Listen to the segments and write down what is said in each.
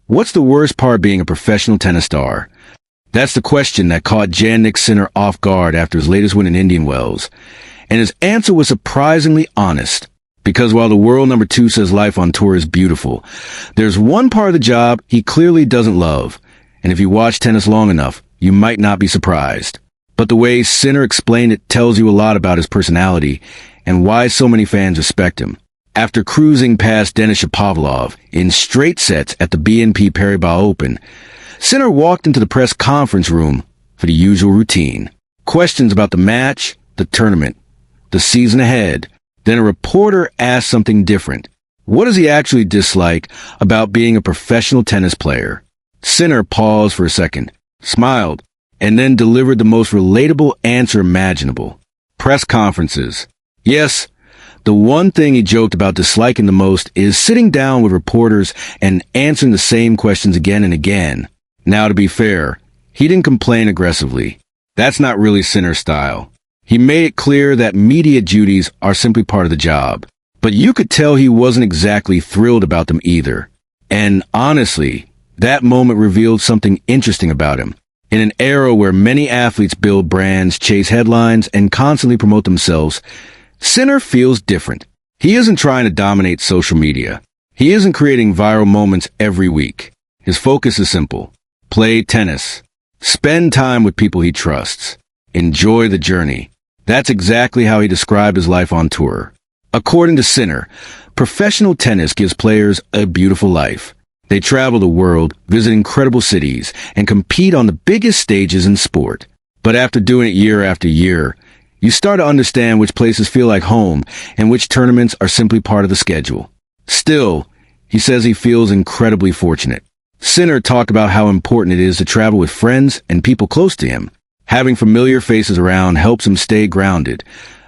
What's the worst part being a professional tennis star? That's the question that caught Jannik Sinner off guard after his latest win in Indian Wells. And his answer was surprisingly honest. Because while the world number 2 says life on tour is beautiful, there's one part of the job he clearly doesn't love. And if you watch tennis long enough, you might not be surprised. But the way Sinner explained it tells you a lot about his personality and why so many fans respect him. After cruising past Denis Shapovalov in straight sets at the BNP Paribas Open, Sinner walked into the press conference room for the usual routine. Questions about the match, the tournament, the season ahead. Then a reporter asked something different. What does he actually dislike about being a professional tennis player? Sinner paused for a second, smiled, and then delivered the most relatable answer imaginable. Press conferences. Yes, the one thing he joked about disliking the most is sitting down with reporters and answering the same questions again and again. Now, to be fair, he didn't complain aggressively. That's not really Sinner's style. He made it clear that media duties are simply part of the job. But you could tell he wasn't exactly thrilled about them either. And honestly, that moment revealed something interesting about him. In an era where many athletes build brands, chase headlines, and constantly promote themselves, Sinner feels different. He isn't trying to dominate social media. He isn't creating viral moments every week. His focus is simple. Play tennis. Spend time with people he trusts. Enjoy the journey. That's exactly how he described his life on tour. According to Sinner, professional tennis gives players a beautiful life. They travel the world, visit incredible cities, and compete on the biggest stages in sport. But after doing it year after year, you start to understand which places feel like home and which tournaments are simply part of the schedule. Still, he says he feels incredibly fortunate. Sinner talked about how important it is to travel with friends and people close to him. Having familiar faces around helps him stay grounded,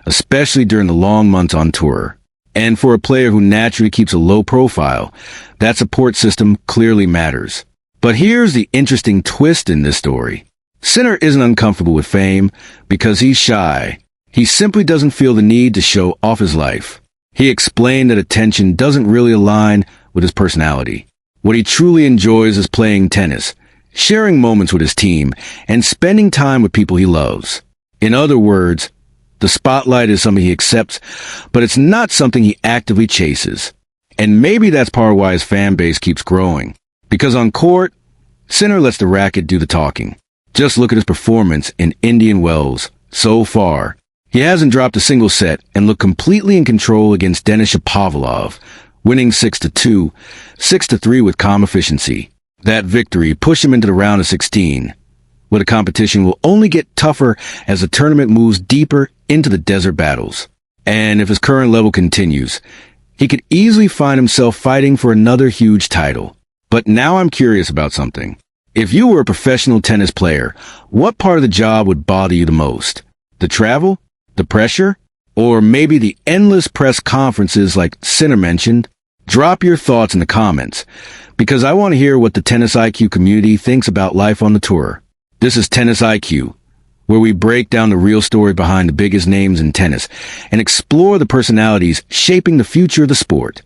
especially during the long months on tour. And for a player who naturally keeps a low profile, that support system clearly matters. But here's the interesting twist in this story. Sinner isn't uncomfortable with fame because he's shy. He simply doesn't feel the need to show off his life. He explained that attention doesn't really align with his personality. What he truly enjoys is playing tennis, sharing moments with his team, and spending time with people he loves. In other words, the spotlight is something he accepts, but it's not something he actively chases. And maybe that's part of why his fan base keeps growing. Because on court, Sinner lets the racket do the talking. Just look at his performance in Indian Wells so far. He hasn't dropped a single set and looked completely in control against Denis Shapovalov, winning 6-2, 6-3 with calm efficiency. That victory pushed him into the round of 16, where the competition will only get tougher as the tournament moves deeper into the desert battles. And if his current level continues, he could easily find himself fighting for another huge title. But now I'm curious about something. If you were a professional tennis player, what part of the job would bother you the most? The travel? The pressure? Or maybe the endless press conferences like Sinner mentioned? Drop your thoughts in the comments, because I want to hear what the TennisIQ community thinks about life on the tour. This is TennisIQ, where we break down the real story behind the biggest names in tennis and explore the personalities shaping the future of the sport.